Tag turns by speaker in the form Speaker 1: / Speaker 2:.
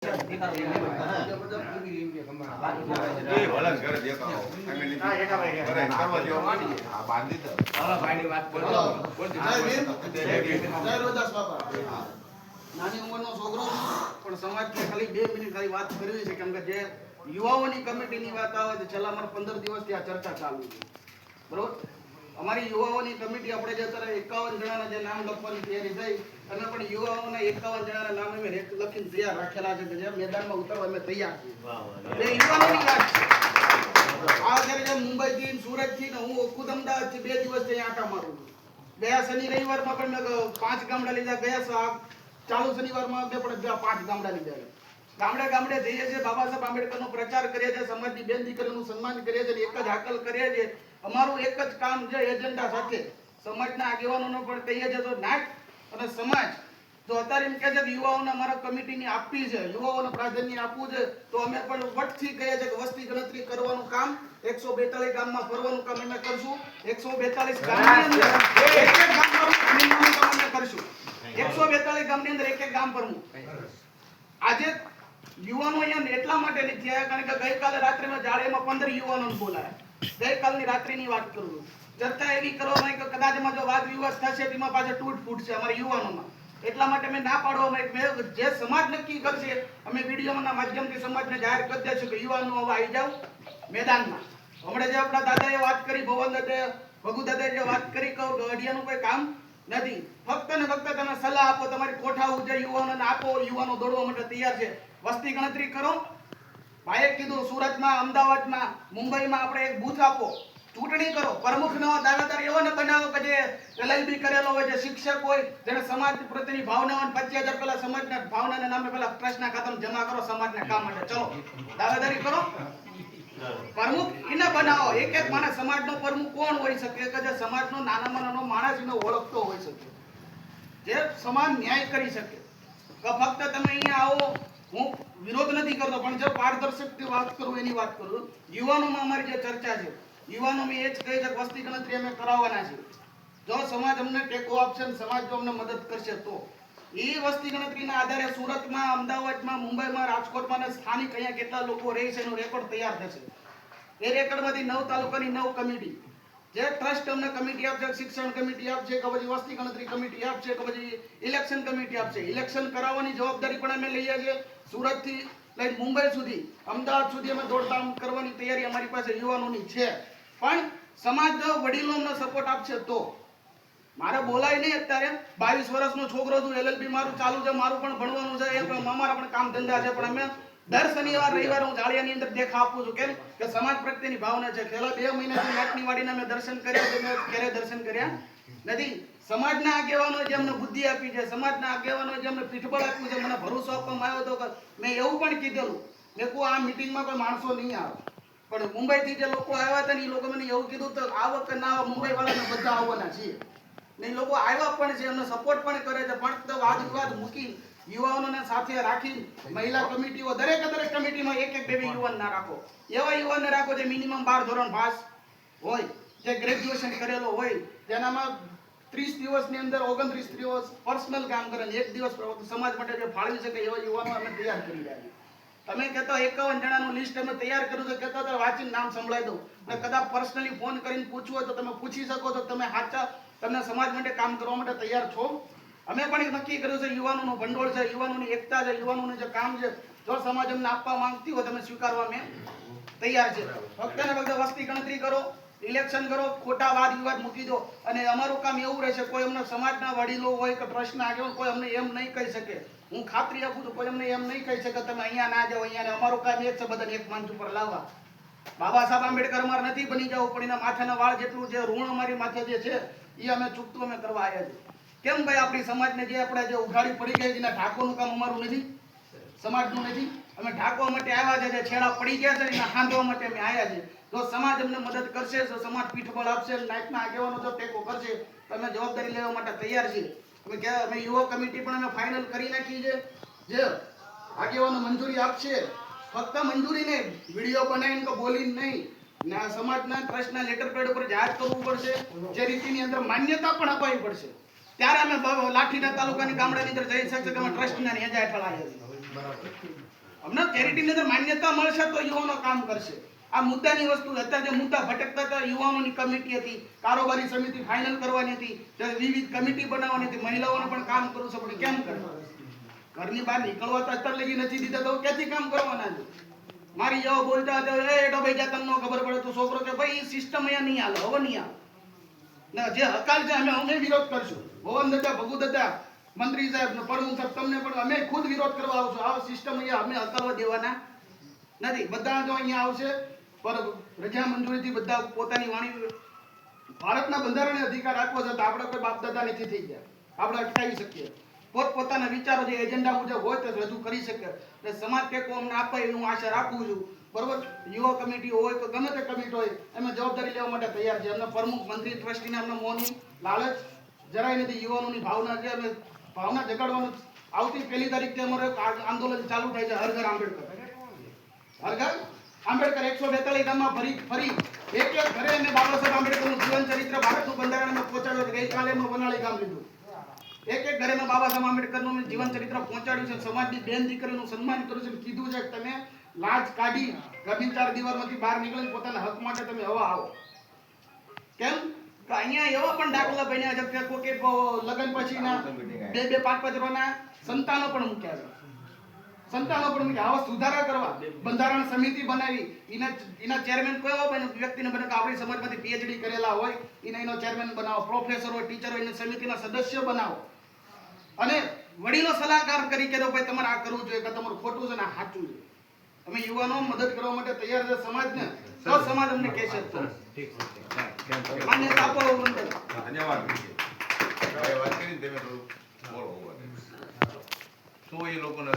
Speaker 1: નાની ઉંમરનો છોકરો પણ સમાજને ખાલી 2 મિનિટ ખાલી વાત કરવી છે, કેમ કે જે યુવાઓની કમિટીની વાત આવે છે, છેલ્લા અમારા 15 દિવસથી આ ચર્ચા ચાલુ છે, બરોબર. અમારી યુવાઓની કમિટી આપણે જે અત્યારે 51 જણાના જે નામ લખવાની તૈયારી થઈ, અમે પણ યુવાઓના 51 જણાના નામ અમે લખીને તૈયાર રાખેલા છે કે જે મેદાનમાં ઉતરવા અમે તૈયાર છીએ. એ યુવાનોની વાત છે. આ જ્યારે જે મુંબઈથી સુરતથી ને હું ખુદ અમદાવાદથી 2 દિવસથી આટા મારું છું. ગયા શનિ રવિવારમાં પણ મેં 5 ગામડા લીધા, ગયા ચાલુ શનિવારમાં અમે પણ 5 ગામડા લીધા. ગામડે ગામડે જઈએ છીએ, બાબા સાહેબ આંબેડકરનો પ્રચાર કરીએ છીએ, સમાજની બેન દીકરીઓનું સન્માન કરીએ છીએ, એક જ હાકલ કરીએ છીએ. અમારું એક જ કામ છે, એજન્ડા સાથે સમાજના આગેવાનોનો પણ કહીએ છીએ તો નાટ અને સમાજ જો અત્યારે એમ કહે છે કે યુવાઓને અમારા કમિટીની આપવી છે, યુવાઓને પ્રાધાન્ય આપવું છે, તો અમે પણ વટથી કહીએ છીએ કે વસ્તી ગણતરી કરવાનું કામ 142 ગામમાં ફરવાનું કામ અમે કરશું. 142 ગામની અંદર એક એક ગામ ફરવાનું કામ અમે કરશું. 142 ગામની અંદર એક એક ગામ ફરવું. આજે યુવાનો અહીંયા એટલા માટે નથી થયા કારણ કે ગઈકાલે રાત્રે મેં જાળીમાં 15 યુવાનોને બોલાયા. ગઈકાલની રાત્રિની વાત કરું છું. ચર્ચા એવી કરવામાં કે કદાચ એમાં જો વાદ વિવાદ થશે તેમાં પાછળ તૂટ ફૂટ છે અમારા યુવાનોમાં. એટલા માટે મેં ના પાડવામાં જે સમાજ નક્કી કરશે અમે વિડીયોના માધ્યમથી સમાજને જાહેર કરી દઈશું કે યુવાનો હવે આવી જાવ મેદાનમાં. હમણાં જે આપણા દાદાએ વાત કરી, ભગુ દાદાએ જે વાત કરી કે અડિયાનું કોઈ કામ નથી. ફક્ત ને ફક્ત તમે સલાહ આપો, તમારી કોઠા ઉજે યુવાનોને આપો, યુવાનો દોડવા માટે તૈયાર છે. વસ્તી ગણતરી કરો. ભાઈએ કીધું સુરતમાં, અમદાવાદમાં, મુંબઈમાં આપણે એક બૂથ આપો, ચૂંટણી કરો, પ્રમુખનો દાવેદાર એવો ને બનાવો કે જે LLB કરેલો હોય, જે શિક્ષક હોય, જેને સમાજ પ્રત્યેની ભાવના હોય. 25,000 પેલા સમાજના ભાવનાના નામે પેલા ટ્રસ્ટના ખાતામાં જમા કરો સમાજના કામ માટે. ચલો દાવેદારી કરો, પ્રમુખ એને બનાવો. એક એક માણસ સમાજનો પ્રમુખ કોણ હોઈ શકે કે જે સમાજનો નાનામાં નાનો માણસ એને ઓળખતો હોઈ શકે, જે સમાજ ન્યાય કરી શકે. ફક્ત તમે અહીંયા આવો, હું વિરોધ નથી કરતો, પણ જો પારદર્શકથી વાત કરું એની વાત કરું. યુવાનોમાં અમારી જે ચર્ચા છે, યુવાનોમાં એ જ કહે છે કે વસ્તી ગણતરી અમે કરાવવાના છે. જો સમાજ અમને ટેકો આપશે અને સમાજ જો અમને મદદ કરશે તો એ વસ્તી ગણતરીના આધારે સુરતમાં, અમદાવાદમાં, મુંબઈમાં, રાજકોટમાં અને સ્થાનિક અહીંયા કેટલા લોકો રહે છે એનો રેકોર્ડ તૈયાર થશે. એ રેકોર્ડમાંથી 9 તાલુકાની 9 કમિટી જે ટ્રસ્ટ અમને કમિટી આપશે, શિક્ષણ કમિટી આપશે કે પછી વસ્તી ગણતરી કમિટી આપશે કે પછી ઇલેક્શન કમિટી આપશે. ઇલેક્શન કરાવવાની જવાબદારી પણ અમે લઈએ છીએ. સુરતથી લઈને મુંબઈ સુધી, અમદાવાદ સુધી અમે દોડધામ કરવાની તૈયારી અમારી પાસે યુવાનોની છે. પણ સમાજ જો વડીલો અમને સપોર્ટ આપશે તો. મારે બોલાય નહીં અત્યારે 22 વર્ષનો છોકરો છું, LLB મારું ચાલુ છે, મારું પણ ભણવાનું છે, એ પણ અમારા પણ કામ ધંધા છે, પણ અમે દર શનિવાર રવિવારે હું જાળિયાની અંદર દેખા આપું છું. કેમ કે સમાજ પ્રત્યેની ભાવના છે. છેલ્લા 2 મહિનાથી નાટની વાડીના મેં દર્શન કર્યા છે, મેં ક્યારે દર્શન કર્યા નથી. સમાજના આગેવાનોએ જે અમને બુદ્ધિ આપી છે, સમાજના આગેવાનોએ જે અમને પીઠબળ આપ્યું છે, મને ભરોસો આપવામાં આવ્યો હતો કે મેં એવું પણ કીધેલું મેં કહું આ મિટિંગમાં કોઈ માણસો નહીં આવે, પણ મુંબઈથી જે લોકો આવ્યા હતા ને એ લોકો મને એવું કીધું તો આ વખતે ના આવે, મુંબઈ વાળાને બધા આવવાના છીએ ને. એ લોકો આવ્યા પણ છે, એમને સપોર્ટ પણ કરે છે. પણ તો વાદ વિવાદ મૂકી યુવાનોને સાથે રાખી મહિલા કમિટીઓ, દરેક કમિટીમાં એક એક બે યુવાન ના રાખો. એવા યુવાનને રાખો જે મિનિમમ 12 ધોરણ પાસ હોય, જે ગ્રેજ્યુએશન કરેલો હોય, જેનામાં 30 દિવસની અંદર 29 દિવસ પર્સનલ કામ કરે, 1 દિવસ સમાજ માટે જે ફાળવી શકે એવા યુવાનો અમે તૈયાર કરી રહ્યા છીએ. તમે કહેતો 51 જણાનું લિસ્ટ અમે તૈયાર કર્યું છે, કહેતો તો વાંચીને નામ સંભળાઈ દઉં અને કદાચ પર્સનલી ફોન કરીને પૂછવું હોય તો તમે પૂછી શકો છો. તમે સાચા, તમને સમાજ માટે કામ કરવા માટે તૈયાર છો. અમે પણ નક્કી કર્યું છે, યુવાનોનું ભંડોળ છે, યુવાનોની એકતા છે, યુવાનોનું જે કામ છે, જો સમાજ અમને આપવા માંગતી હોય તમે સ્વીકારવા અમે તૈયાર છે. ફક્ત ને ફક્ત વસ્તી ગણતરી કરો, ઇલેક્શન કરો, ખોટા વાદ વિવાદ મૂકી દો અને અમારું કામ એવું રહેશે. કોઈ અમને સમાજના વડીલો હોય કે ટ્રસ્ટના આગેવાન કોઈ અમને એમ નહીં કહી શકે, હું ખાતરી આપું છું, કોઈ અમને એમ નહીં કહી શકે તમે અહીંયા ના જાઓ, અહીંયા. અમારું કામ એક છે, બધાને એક મંચ ઉપર લાવવા. બાબા સાહેબ આંબેડકર અમારે નથી બની જવું, પણ એના માથાના વાળ જેટલું જે ઋણ અમારી માથે જે છે એ અમે ચૂકતું અમે કરવા આવ્યા છીએ. કેમ ભાઈ આપણી સમાજને જે આપણે જે ઉઘાડી પડી ગઈ છે એના ઢાંકવાનું કામ અમારું નથી, સમાજનું નથી. અમે ઢાંકવા માટે આવ્યા છે, જે છેડા પડી ગયા છે એના હાંધવા માટે અમે આવ્યા છીએ. જો સમાજ અમને મદદ કરશે, તો સમાજ પીઠબળ આપશે, નાયકના આગેવાનો જો ટેકો કરશે તો અમે જવાબદારી લેવા માટે તૈયાર છીએ. અમે યુવા કમિટી પણ અમે ફાઇનલ કરી નાખી છે. જે આગેવાનો મંજૂરી આપશે, ફક્ત મંજૂરી નહીં, વિડીયો બનાવીને તો બોલીને નહીં, ના સમાજના ટ્રસ્ટના લેટર પેડ ઉપર જાહેર કરવું પડશે, જે રીતિની અંદર માન્યતા પણ અપાવી પડશે. ત્યારે અમે લાઠીના તાલુકાની ગામડાની અંદર જઈ શકશે કે અમે ટ્રસ્ટના નેજા હેઠળ આવ્યા છીએ. અમને ચેરિટીની અંદર માન્યતા મળશે તો યુવાનો કામ કરશે. આ મુદ્દાની વસ્તુ અત્યારે જે મુદ્દા ભટકતા હતા, યુવાનોની કમિટી હતી, કારોબારી સમિતિ ફાઇનલ કરવાની હતી, ત્યારે વિવિધ કમિટી બનાવવાની હતી, મહિલાઓને પણ કામ કરવું છે, પણ કેમ કરે? ઘરની બહાર નીકળવા તો અત્યારે લગી નથી દીધા, તો ક્યાંથી કામ કરવાના છે? મારી જેવો બોલતા હતા, એ ડોભાઈ ગયા તમને ખબર પડે તો છોકરો કે ભાઈ સિસ્ટમ અહીંયા નહીં હાલે, હવે નહીં હાલે. ના જે હકાલ છે અમે વિરોધ કરશું. ભવન દાદા, ભગુ દાદા, મંત્રી સાહેબ ને પ્રમુખ સાહેબ, તમને પણ અમે ખુદ વિરોધ કરવા આવશું. આ સિસ્ટમ અહીંયા અમે હકાલવા દેવાના નથી. બધા જો અહીંયા આવશે પર રજા મંજૂરીથી બધા પોતાની વાણી, ભારતના બંધારણીય અધિકાર રાખવો છે તો આપણે કોઈ બાપ દાદા નથી થઈ ગયા, આપણે અટકાવી શકીએ. પોતપોતાના વિચારો જે એજન્ડા મુજબ હોય તો રજૂ કરી શકે. એટલે સમાજ ટેકો અમને આપે એવી હું આશા રાખું છું. બરોબર, યુવા કમિટી હોય તો ગમે તે કમિટી હોય, એમાં જવાબદારી લેવા માટે તૈયાર છે. એમના પ્રમુખ, મંત્રી, ટ્રસ્ટીને અમને મોની લાલચ જરાય નથી. યુવાનોની ભાવના છે, અમે ભાવના જગાડવાનું. આવતી 1 તારીખથી અમારે આંદોલન ચાલુ થાય છે. હર ઘર આંબેડકર, હર ઘર આંબેડકર. 142 ગામમાં ફરી એક એક ઘરે અમે બાબા સાહેબ આંબેડકરનું જીવન ચરિત્ર, ભારતનું બંધારણ અમે પહોંચાડ્યું છે. ગઈકાલે અમે વનાળી ગામ લીધું. એક એક ઘરે બાબા સાહેબ આંબેડકરનું જીવન ચરિત્ર પહોંચાડ્યું છે. સમાજની બેન દીકરીનું સન્માન કર્યું છે. કીધું છે કે તમે લાજ કાઢી ઘરની 4 દિવારમાંથી બહાર નીકળીને પોતાના હક માટે તમે હવા આવો. કેમ કે અહીંયા એવા પણ દાખલા બન્યા છે કે કોઈ લગ્ન પછીના 2-2, 5-5 વર્ષના સંતાનો પણ મૂક્યા છે. સંતાનો પણ મૂક્યા. આવા સુધારા કરવા બંધારણ સમિતિ બનાવી. એના ચેરમેન કોઈ એવો વ્યક્તિને બને કે આપણી સમાજમાંથી પીએચડી કરેલા હોય, એનો ચેરમેન બનાવો. પ્રોફેસર હોય, ટીચર હોય, એને સમિતિના સદસ્ય બનાવો. અને વડીલો સલાહકાર કરી કે ભાઈ તમારે આ કરવું જોઈએ, કે તમારું ખોટું છે ને આ સાચું છે. અમે યુવાનો મદદ કરવા માટે તૈયાર છે સમાજને, તો સમાજ અમને કહેશે. માન્યતા આપો.
Speaker 2: ધન્યવાદ. વાત કરીને તમે થોડું બોલો. શું એ લોકોને